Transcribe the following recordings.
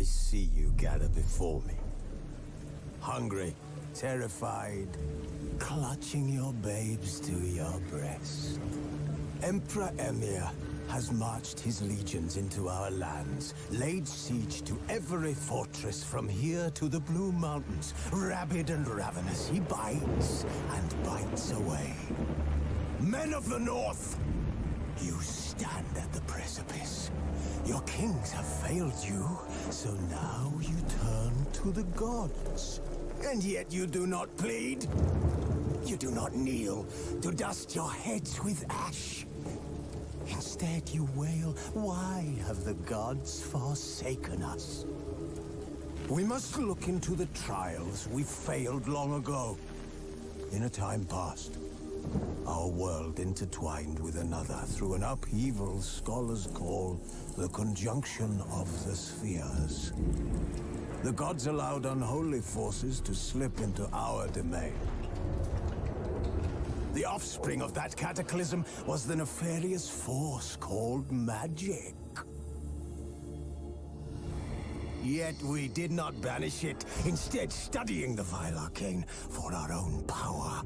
see you gather before me. Hungry, terrified, clutching your babes to your breast. Emperor Emir has marched his legions into our lands, laid siege to every fortress from here to the Blue Mountains. Rabid and ravenous, he bites and bites away. Men of the North, you stand at the precipice. Your kings have failed you, so now you turn to the gods. And yet you do not plead. You do not kneel to dust your heads with ash. Instead you wail, why have the gods forsaken us? We must look into the trials we failed long ago. In a time past, our world intertwined with another through an upheaval scholars call the conjunction of the spheres. The gods allowed unholy forces to slip into our domain. The offspring of that cataclysm was the nefarious force called magic. Yet we did not banish it, instead studying the vile arcane for our own power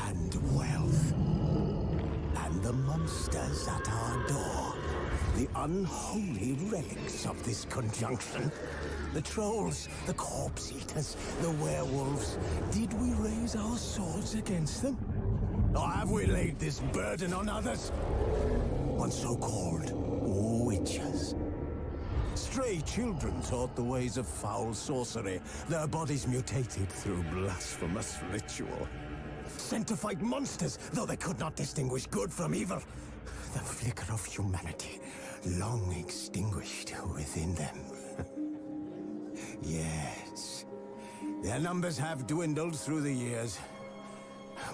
and wealth. And the monsters at our door, the unholy relics of this conjunction. The trolls, the corpse eaters, the werewolves. Did we raise our swords against them? Or have we laid this burden on others? On so-called witches. Stray children taught the ways of foul sorcery, their bodies mutated through blasphemous ritual. Sent to fight monsters, though they could not distinguish good from evil. The flicker of humanity, long extinguished within them. Yes, their numbers have dwindled through the years.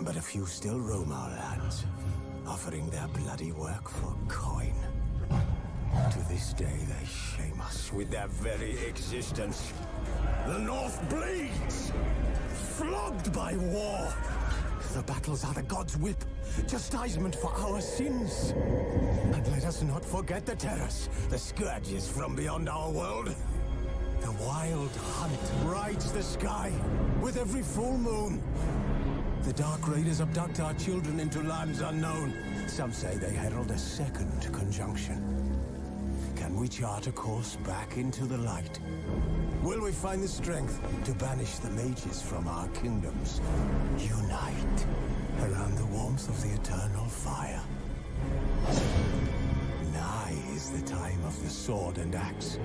But a few still roam our lands, offering their bloody work for coin. To this day, they shame us with their very existence. The North bleeds, flogged by war. The battles are the gods' whip, chastisement for our sins. And let us not forget the terrors, the scourges from beyond our world. The wild hunt rides the sky with every full moon. The Dark Raiders abduct our children into lands unknown. Some say they herald a second conjunction. Can we chart a course back into the light? Will we find the strength to banish the mages from our kingdoms? Unite around the warmth of the eternal fire. Nigh is the time of the sword and axe.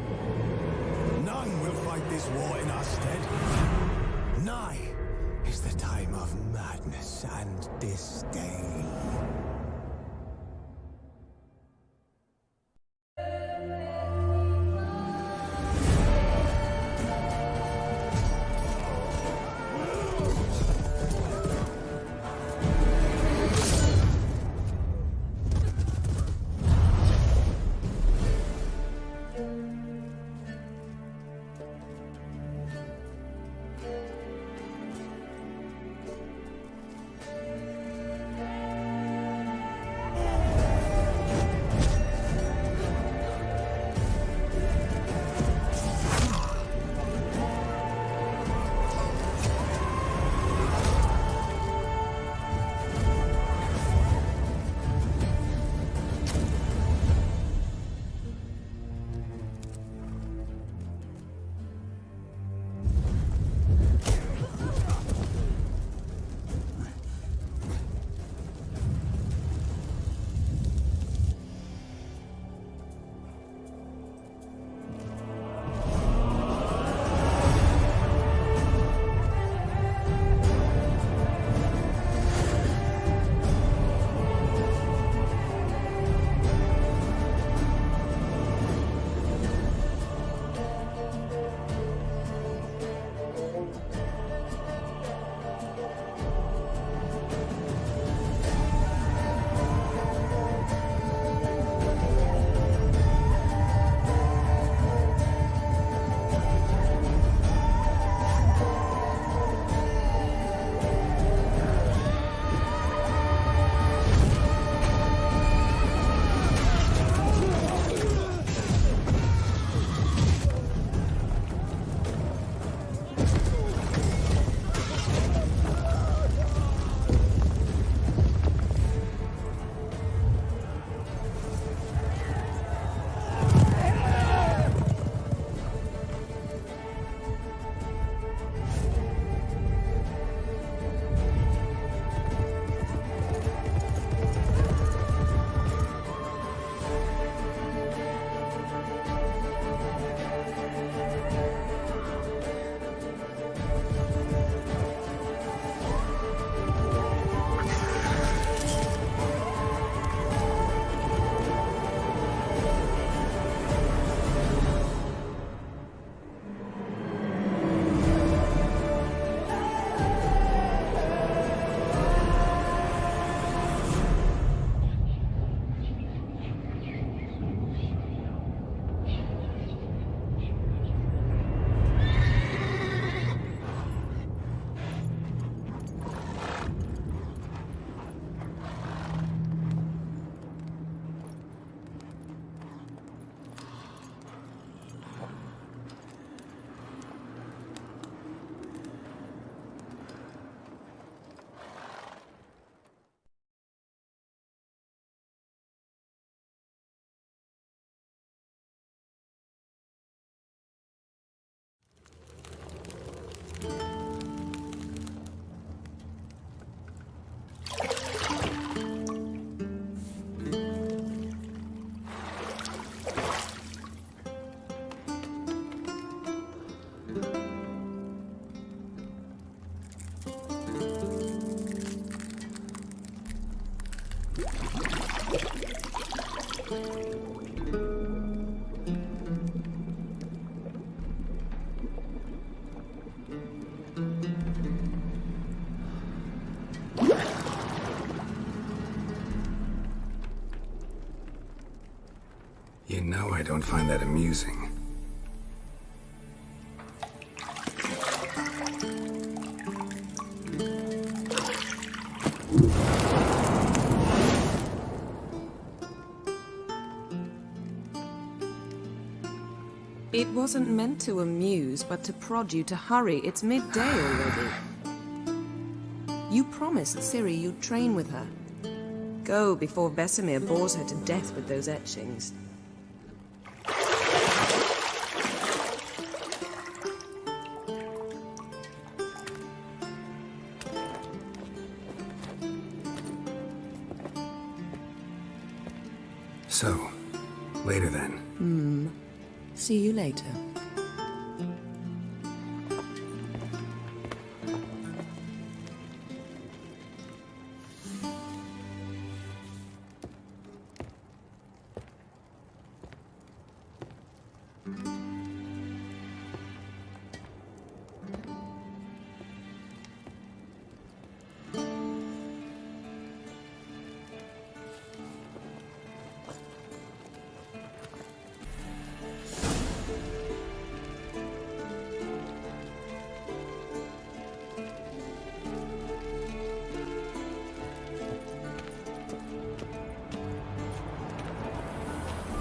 None will fight this war in our stead. Nigh is the time of madness and disdain. You know I don't find that amusing. It wasn't meant to amuse, but to prod you to hurry. It's midday already. You promised Ciri you'd train with her. Go before Vesemir bores her to death with those etchings. So, later then. See you later.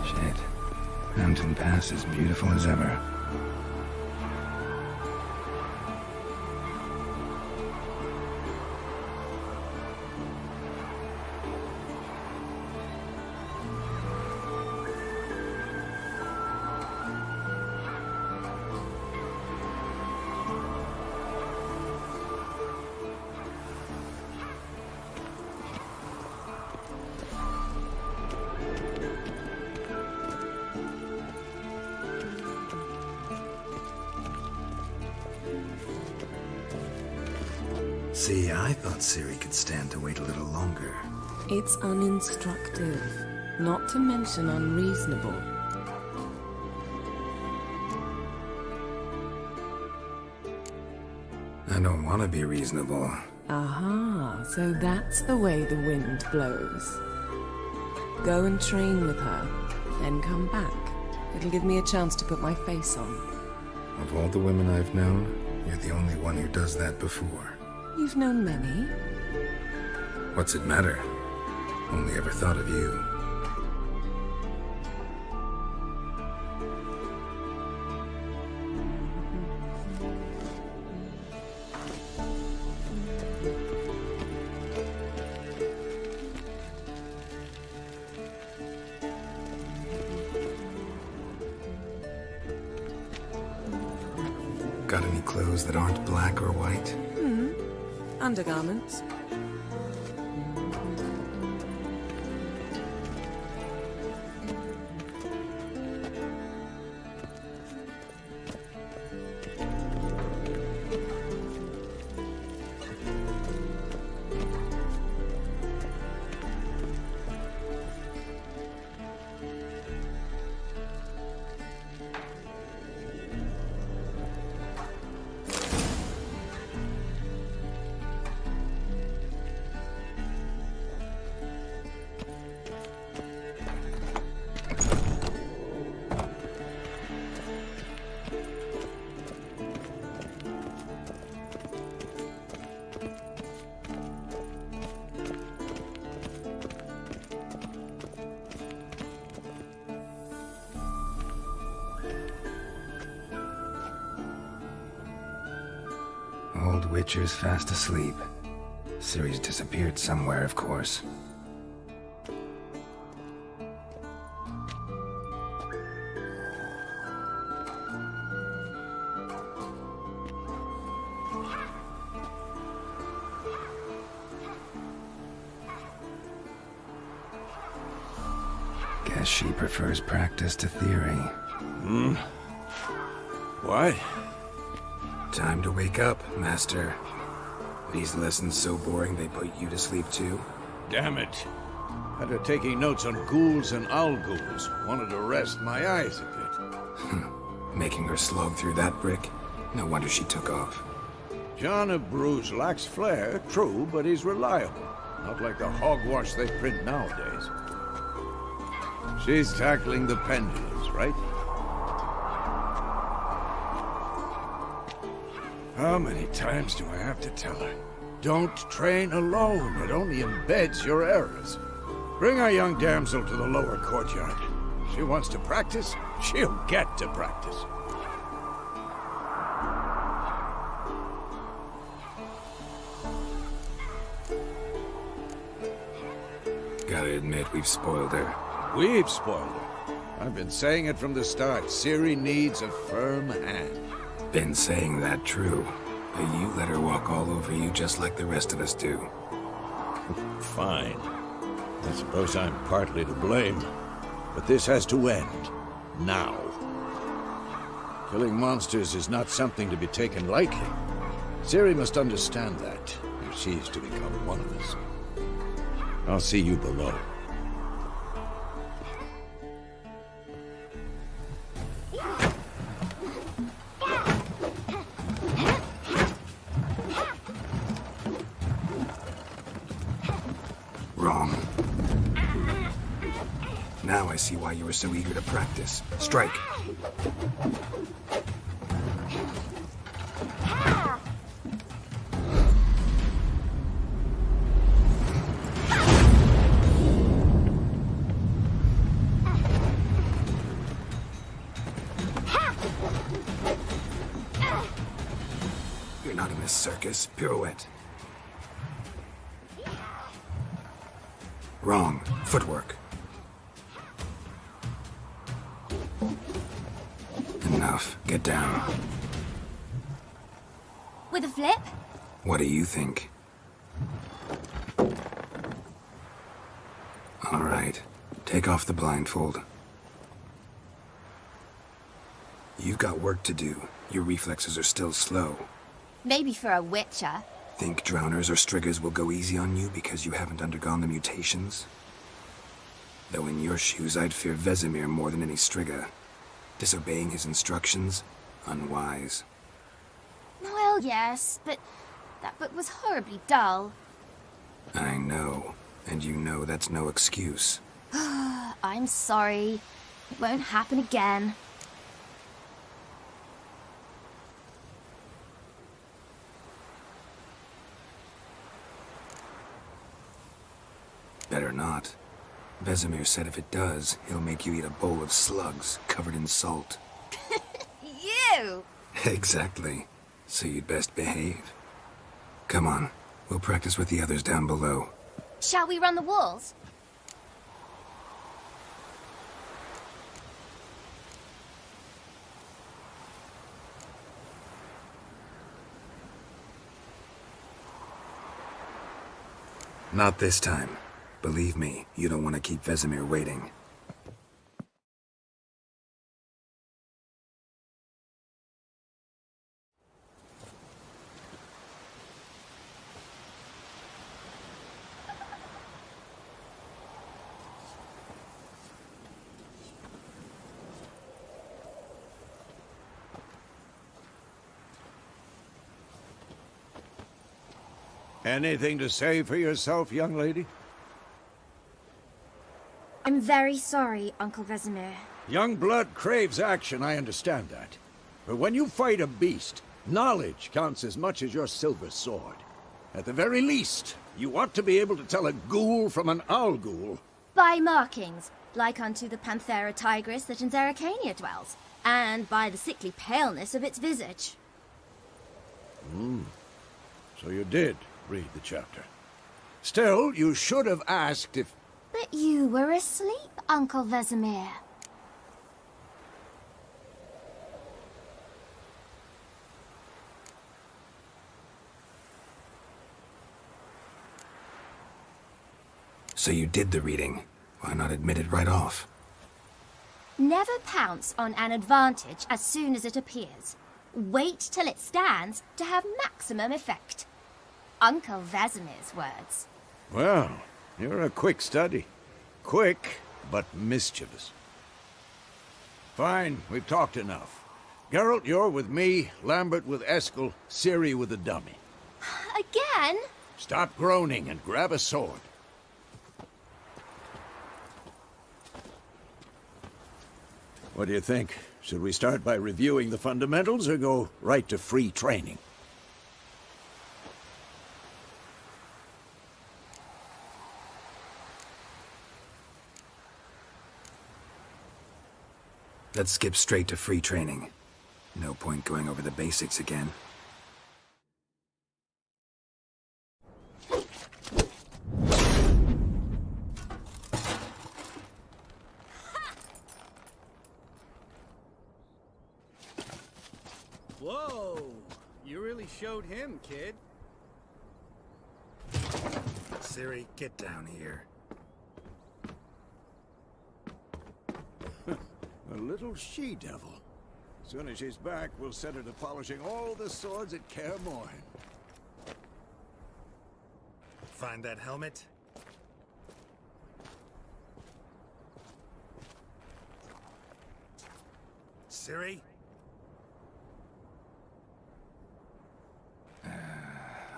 Shit. Mountain Pass is beautiful as ever. See, I thought Ciri could stand to wait a little longer. It's uninstructive, not to mention unreasonable. I don't want to be reasonable. Aha, so that's the way the wind blows. Go and train with her, then come back. It'll give me a chance to put my face on. Of all the women I've known, you're the only one who does that before. You've known many. What's it matter? Only ever thought of you. Got any clothes that aren't black or white? Undergarments. Old Witcher's fast asleep. Ciri's disappeared somewhere, of course. Guess she prefers practice to theory. What? Time to wake up, Master. These lessons so boring they put you to sleep too? Damn it. Had her taking notes on ghouls and owl ghouls. Wanted to rest my eyes a bit. Making her slog through that brick? No wonder she took off. John of Bruges lacks flair, true, but he's reliable. Not like the hogwash they print nowadays. She's tackling the pendulums, right? How many times do I have to tell her? Don't train alone. It only embeds your errors. Bring our young damsel to the lower courtyard. She wants to practice, she'll get to practice. Gotta admit, we've spoiled her. We've spoiled her. I've been saying it from the start. Ciri needs a firm hand. Been saying that true. But you let her walk all over you just like the rest of us do. Fine. I suppose I'm partly to blame. But this has to end. Now. Killing monsters is not something to be taken lightly. Ciri must understand that, if she's to become one of us. I'll see you below. Wrong. Now I see why you were so eager to practice. Strike! You're not in a circus. Pirouette. Wrong. Footwork. Enough. Get down. With a flip? What do you think? All right. Take off the blindfold. You've got work to do. Your reflexes are still slow. Maybe for a witcher. Think drowners or striggers will go easy on you because you haven't undergone the mutations? Though in your shoes, I'd fear Vesemir more than any strigger. Disobeying his instructions? Unwise. Well, yes, but that book was horribly dull. I know. And you know that's no excuse. I'm sorry. It won't happen again. Better not. Vesemir said if it does, he'll make you eat a bowl of slugs covered in salt. You! Exactly. So you'd best behave. Come on. We'll practice with the others down below. Shall we run the walls? Not this time. Believe me, you don't want to keep Vesemir waiting. Anything to say for yourself, young lady? I'm very sorry, Uncle Vesemir. Young blood craves action, I understand that. But when you fight a beast, knowledge counts as much as your silver sword. At the very least, you ought to be able to tell a ghoul from an owl ghoul. By markings, like unto the Panthera tigris that in Zerrikania dwells, and by the sickly paleness of its visage. So you did read the chapter. Still, you should have asked if... But you were asleep, Uncle Vesemir. So you did the reading. Why not admit it right off? Never pounce on an advantage as soon as it appears. Wait till it stands to have maximum effect. Uncle Vesemir's words. Well, you're a quick study. Quick, but mischievous. Fine, we've talked enough. Geralt, you're with me, Lambert with Eskel, Ciri with the dummy. Again? Stop groaning and grab a sword. What do you think? Should we start by reviewing the fundamentals or go right to free training? Let's skip straight to free training. No point going over the basics again. Whoa! You really showed him, kid. Ciri, get down here. A little she-devil. Soon as she's back, we'll set her to polishing all the swords at Kaer Morhen. Find that helmet? Ciri?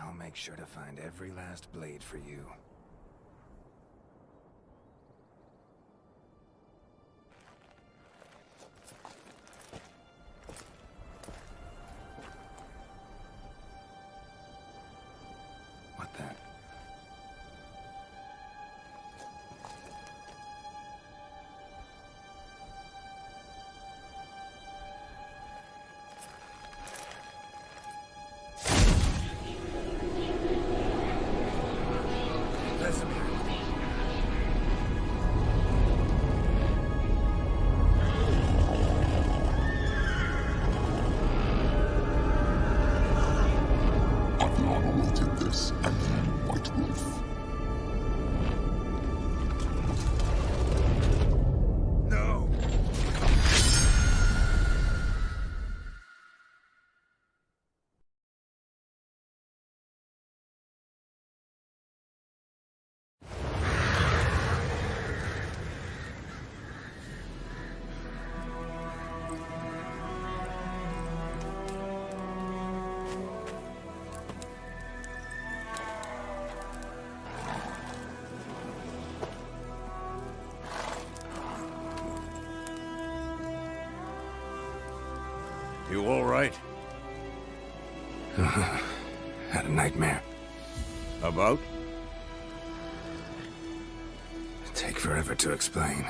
I'll make sure to find every last blade for you. What then? Adriana did this, and then White Wolf. No! You all right? Had a nightmare. About? Take forever to explain.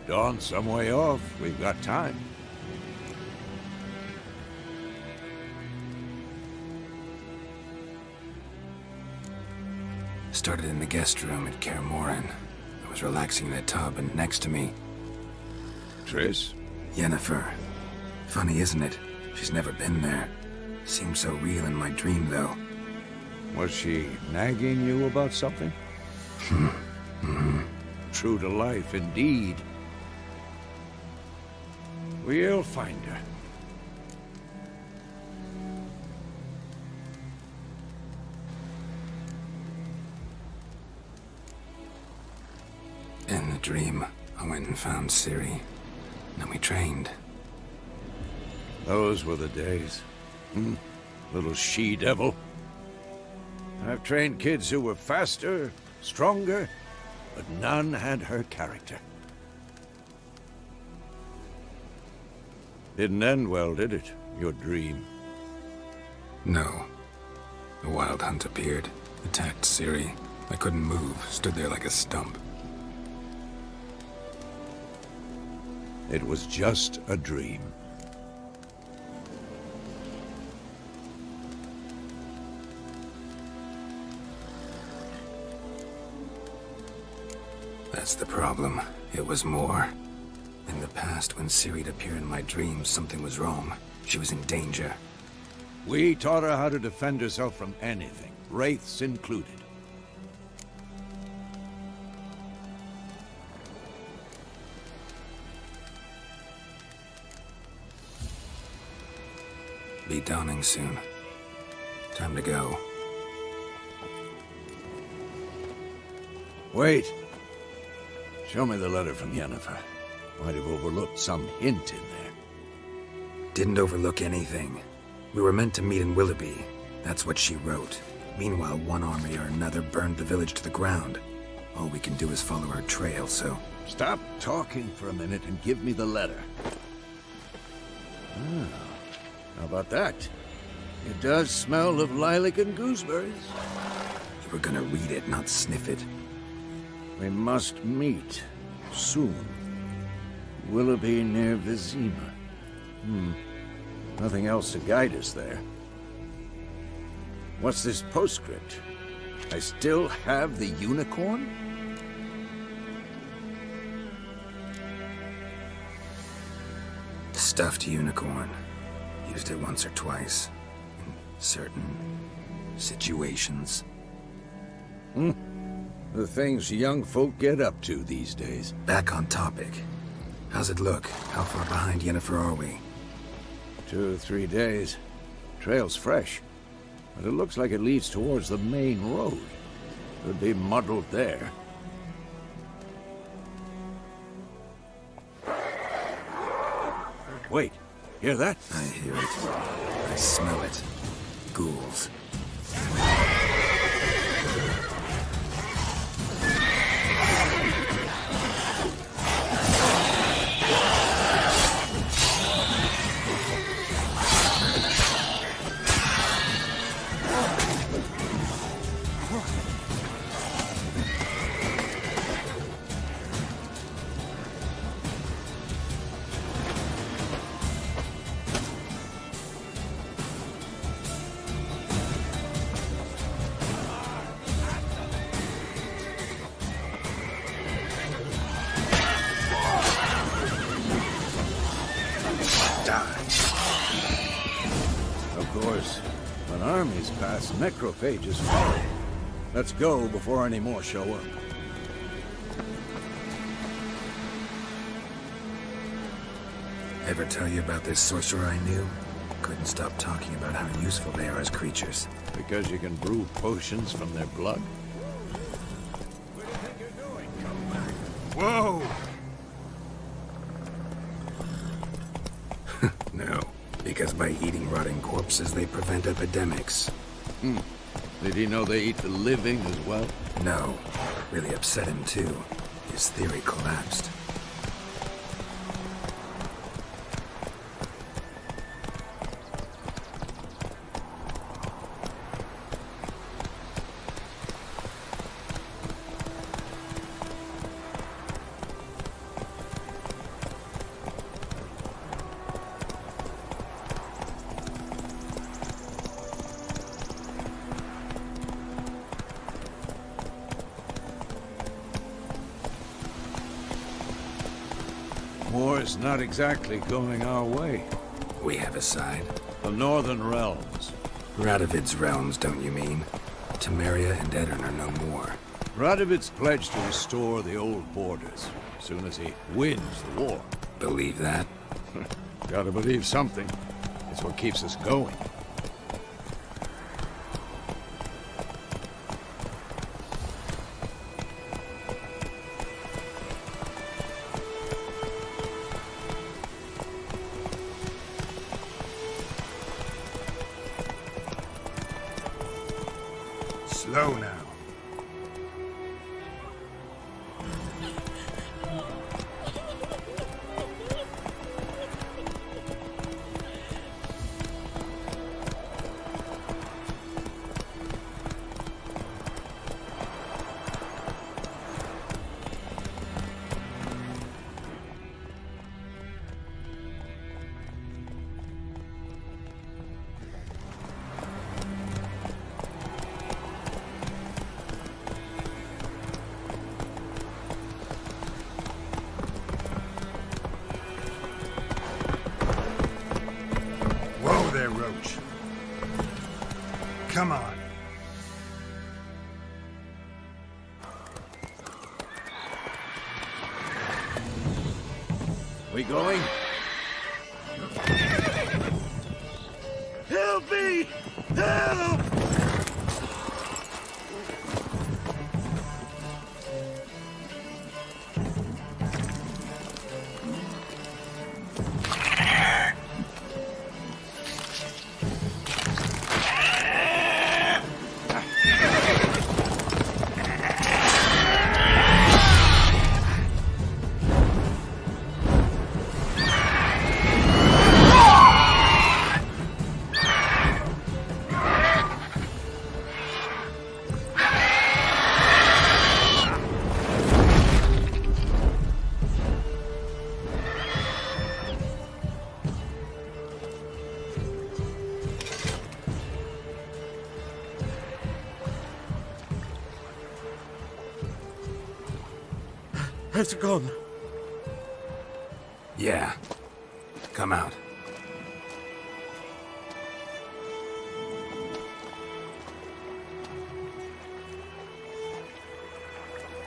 Dawn's some way off. We've got time. Started in the guest room at Kaer Morhen. I was relaxing in a tub, and next to me, Triss? Yennefer. Funny, isn't it? She's never been there. Seemed so real in my dream, though. Was she nagging you about something? True to life, indeed. We'll find her. In the dream, I went and found Ciri. Then we trained. Those were the days. Little she-devil. I've trained kids who were faster, stronger, but none had her character. Didn't end well, did it? Your dream? No. A wild hunt appeared, attacked Ciri. I couldn't move, stood there like a stump. It was just a dream. That's the problem. It was more. In the past, when Ciri'd appear in my dreams, something was wrong. She was in danger. We taught her how to defend herself from anything, wraiths included. Be dawning soon. Time to go. Wait. Show me the letter from Yennefer. Might have overlooked some hint in there. Didn't overlook anything. We were meant to meet in Willoughby. That's what she wrote. Meanwhile, one army or another burned the village to the ground. All we can do is follow her trail, so Stop talking for a minute and give me the letter. How about that? It does smell of lilac and gooseberries. You were gonna read it, not sniff it. We must meet soon. Willoughby near Vizima. Nothing else to guide us there. What's this postscript? I still have the unicorn? Stuffed unicorn. Used it once or twice. In certain situations. The things young folk get up to these days. Back on topic. How's it look? How far behind Yennefer are we? 2 or 3 days. Trail's fresh. But it looks like it leads towards the main road. Could be muddled there. Wait, hear that? I hear it. I smell it. Ghouls. Of course, when armies pass, necrophages follow. Let's go before any more show up. Ever tell you about this sorcerer I knew? Couldn't stop talking about how useful they are as creatures. Because you can brew potions from their blood? Whoa! No, because by eating rotting corpses, they prevent epidemics. Did he know they eat the living as well? No, really upset him too. His theory collapsed. War's not exactly going our way. We have a side. The Northern Realms. Radovid's realms, don't you mean? Temeria and Edirn are no more. Radovid's pledged to restore the old borders as soon as he wins the war. Believe that? Gotta believe something. It's what keeps us going. Slow now. Whoa there, Roach. Come on. We going? Help me! Help! Has it gone? Yeah. Come out.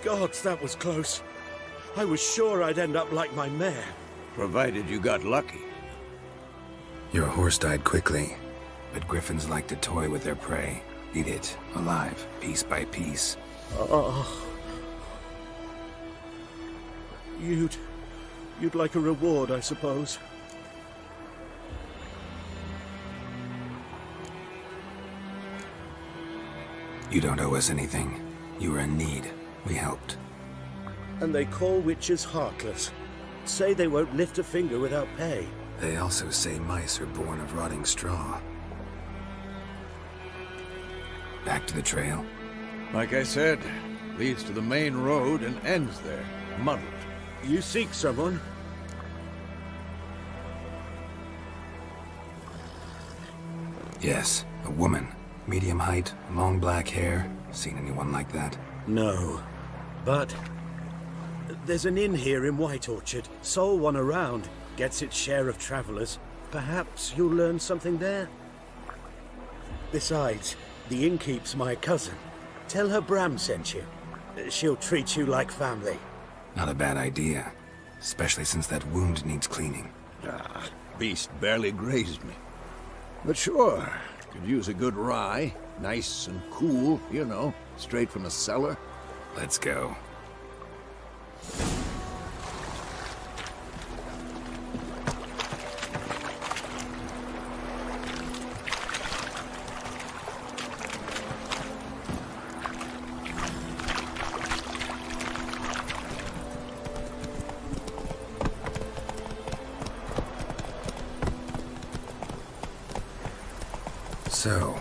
Gods, that was close. I was sure I'd end up like my mare. Provided you got lucky. Your horse died quickly, but griffins like to toy with their prey. Eat it, alive, piece by piece. Oh. You'd like a reward, I suppose. You don't owe us anything. You were in need. We helped. And they call witches heartless. Say they won't lift a finger without pay. They also say mice are born of rotting straw. Back to the trail? Like I said, leads to the main road and ends there, muddled. You seek someone? Yes, a woman. Medium height, long black hair. Seen anyone like that? No. But there's an inn here in White Orchard. Sole one around. Gets its share of travelers. Perhaps you'll learn something there? Besides, the innkeep's my cousin. Tell her Bram sent you. She'll treat you like family. Not a bad idea. Especially since that wound needs cleaning. Beast barely grazed me. But sure, could use a good rye. Nice and cool, you know, straight from the cellar. Let's go. So,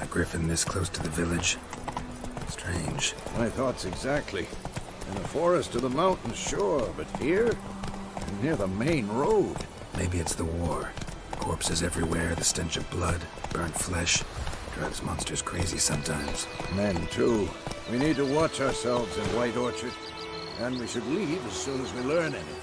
a griffin this close to the village? Strange. My thoughts exactly. In the forest or the mountains, sure, but here? Near the main road. Maybe it's the war. Corpses everywhere, the stench of blood, burnt flesh. Drives monsters crazy sometimes. Men, too. We need to watch ourselves in White Orchard. And we should leave as soon as we learn anything.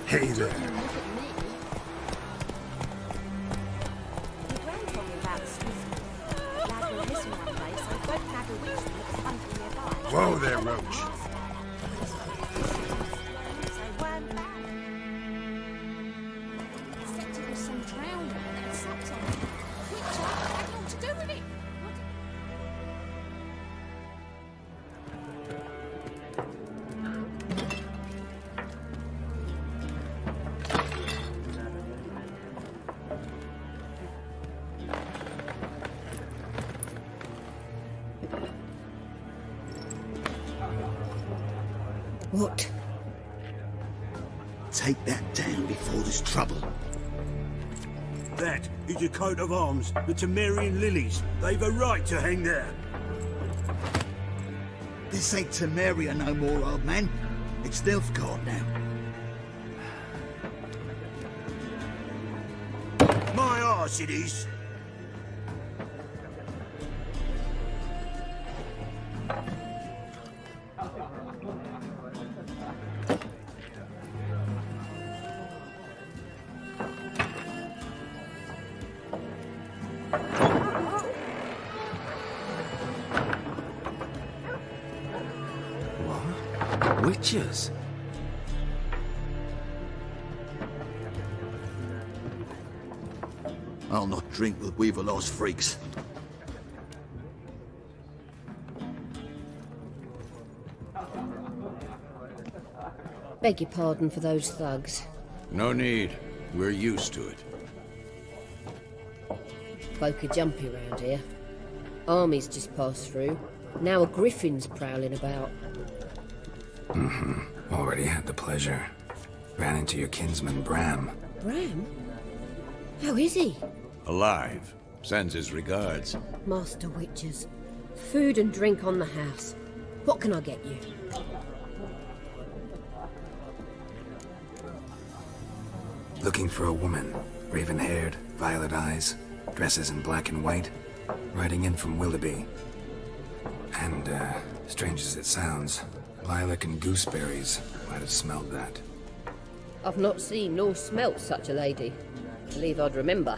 Hey there. Whoa there, Roach. What? Take that down before there's trouble. That is a coat of arms, the Temerian lilies. They've a right to hang there. This ain't Temeria no more, old man. It's Nilfgaard now. My arse it is. Witches? I'll not drink with Weaverlaw's freaks. Beg your pardon for those thugs. No need. We're used to it. Folk are jumpy around here. Armies just passed through. Now a griffin's prowling about. Already had the pleasure. Ran into your kinsman, Bram. Bram? How is he? Alive. Sends his regards. Master Witches. Food and drink on the house. What can I get you? Looking for a woman. Raven-haired, violet eyes, dresses in black and white. Riding in from Willoughby. And, strange as it sounds, lilac and gooseberries might have smelled that. I've not seen nor smelt such a lady. Believe I'd remember.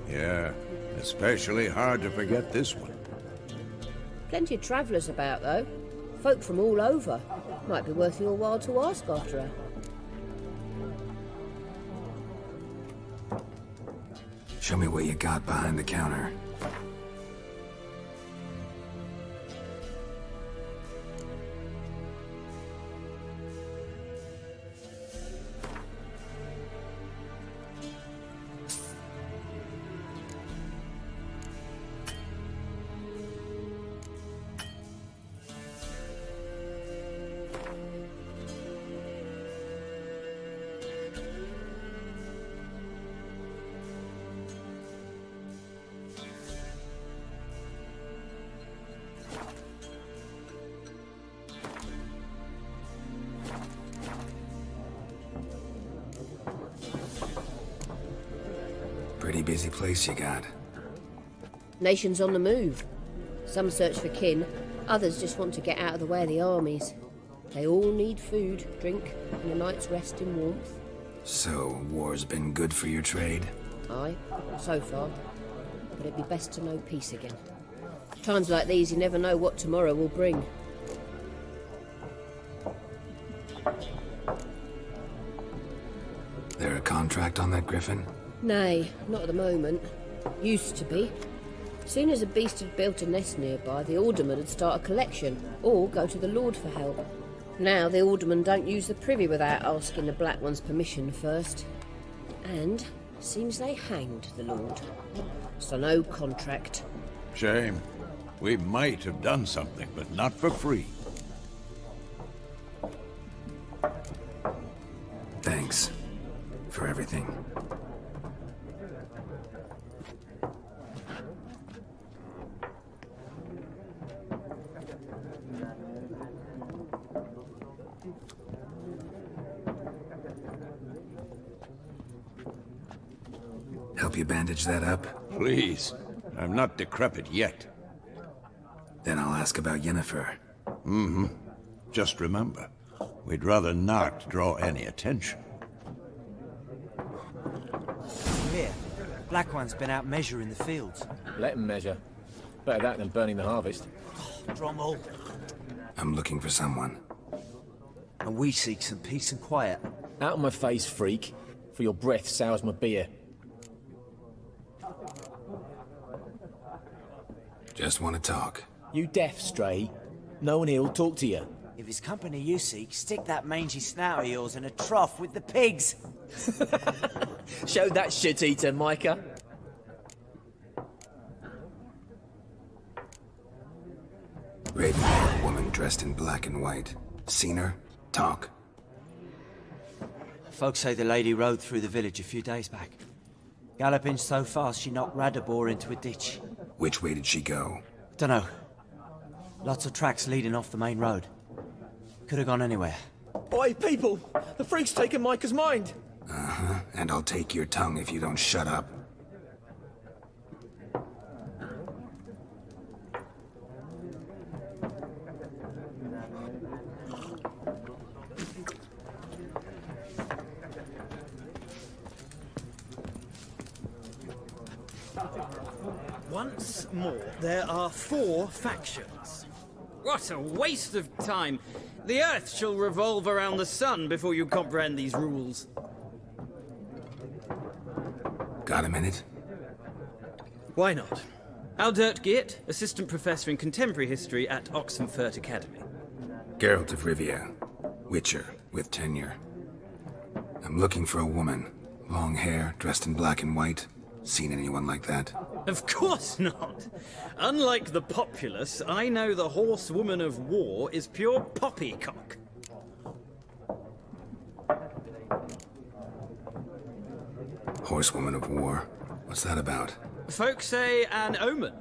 Yeah, especially hard to forget this one. Plenty of travellers about, though. Folk from all over. Might be worth your while to ask after her. Show me what you got behind the counter. Pretty busy place you got. Nations on the move. Some search for kin, others just want to get out of the way of the armies. They all need food, drink, and a night's rest in warmth. So, war's been good for your trade? Aye, so far. But it'd be best to know peace again. Times like these, you never know what tomorrow will bring. There a contract on that griffin? Nay, not at the moment. Used to be. Soon as a beast had built a nest nearby, the alderman would start a collection, or go to the Lord for help. Now the aldermen don't use the privy without asking the Black One's permission first. And seems they hanged the Lord. So no contract. Shame. We might have done something, but not for free. Thanks. For everything. Help you bandage that up? Please. I'm not decrepit yet. Then I'll ask about Yennefer. Mm-hmm. Just remember, we'd rather not draw any attention. Here, Black One's been out measuring the fields. Let him measure. Better that than burning the harvest. Drommel. I'm looking for someone. And we seek some peace and quiet. Out of my face, freak. For your breath sours my beer. Just want to talk. You deaf, Stray? No one here'll talk to you. If it's company you seek, stick that mangy snout of yours in a trough with the pigs. Show that shit-eater, Micah. Raven-haired woman dressed in black and white. Seen her? Talk. Folks say the lady rode through the village a few days back. Galloping so fast she knocked Radabor into a ditch. Which way did she go? Dunno. Lots of tracks leading off the main road. Could have gone anywhere. Oi, people! The freak's taken Micah's mind! Uh-huh. And I'll take your tongue if you don't shut up. Once more, there are 4 factions. What a waste of time! The Earth shall revolve around the sun before you comprehend these rules. Got a minute? Why not? Aldert Geert, Assistant Professor in Contemporary History at Oxenfurt Academy. Geralt of Rivia. Witcher, with tenure. I'm looking for a woman. Long hair, dressed in black and white. Seen anyone like that? Of course not! Unlike the populace, I know the horsewoman of war is pure poppycock. Horsewoman of War. What's that about? Folk say an omen.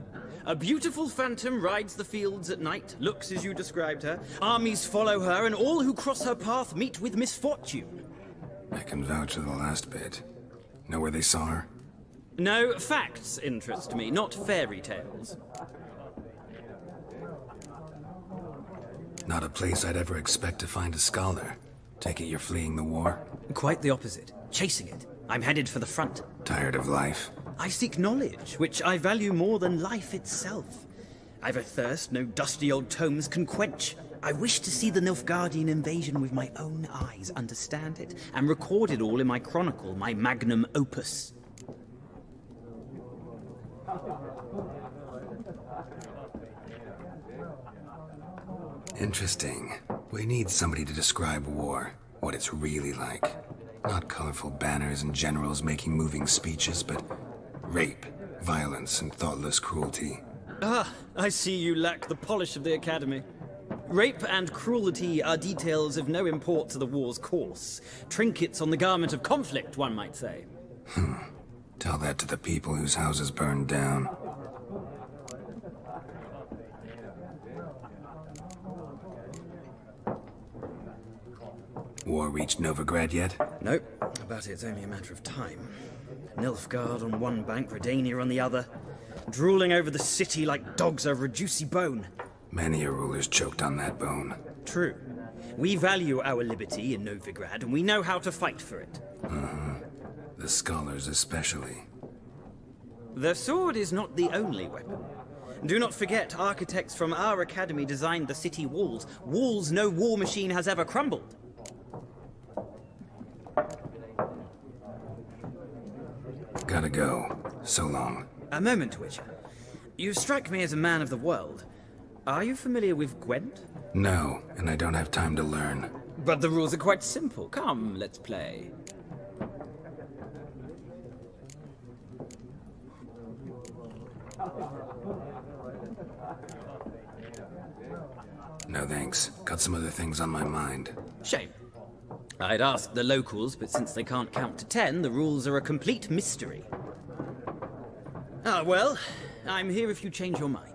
A beautiful phantom rides the fields at night, looks as you described her. Armies follow her, and all who cross her path meet with misfortune. I can vouch for the last bit. Know where they saw her? No, facts interest me, not fairy tales. Not a place I'd ever expect to find a scholar. Take it you're fleeing the war? Quite the opposite. Chasing it. I'm headed for the front. Tired of life? I seek knowledge, which I value more than life itself. I've a thirst no dusty old tomes can quench. I wish to see the Nilfgaardian invasion with my own eyes, understand it, and record it all in my chronicle, my magnum opus. Interesting. We need somebody to describe war, what it's really like. Not colorful banners and generals making moving speeches, but rape, violence, and thoughtless cruelty. Ah, I see you lack the polish of the Academy. Rape and cruelty are details of no import to the war's course. Trinkets on the garment of conflict, one might say. Tell that to the people whose houses burned down. War reached Novigrad yet? Nope, but it's only a matter of time. Nilfgaard on one bank, Redania on the other, drooling over the city like dogs over a juicy bone. Many a ruler's choked on that bone. True. We value our liberty in Novigrad, and we know how to fight for it. The scholars especially. The sword is not the only weapon. Do not forget, architects from our academy designed the city walls. Walls no war machine has ever crumbled. Gotta go. So long. A moment, Witcher. You strike me as a man of the world. Are you familiar with Gwent? No, and I don't have time to learn. But the rules are quite simple. Come, let's play. No thanks. Got some other things on my mind. Shame. I'd ask the locals, but since they can't count to 10, the rules are a complete mystery. Ah, well, I'm here if you change your mind.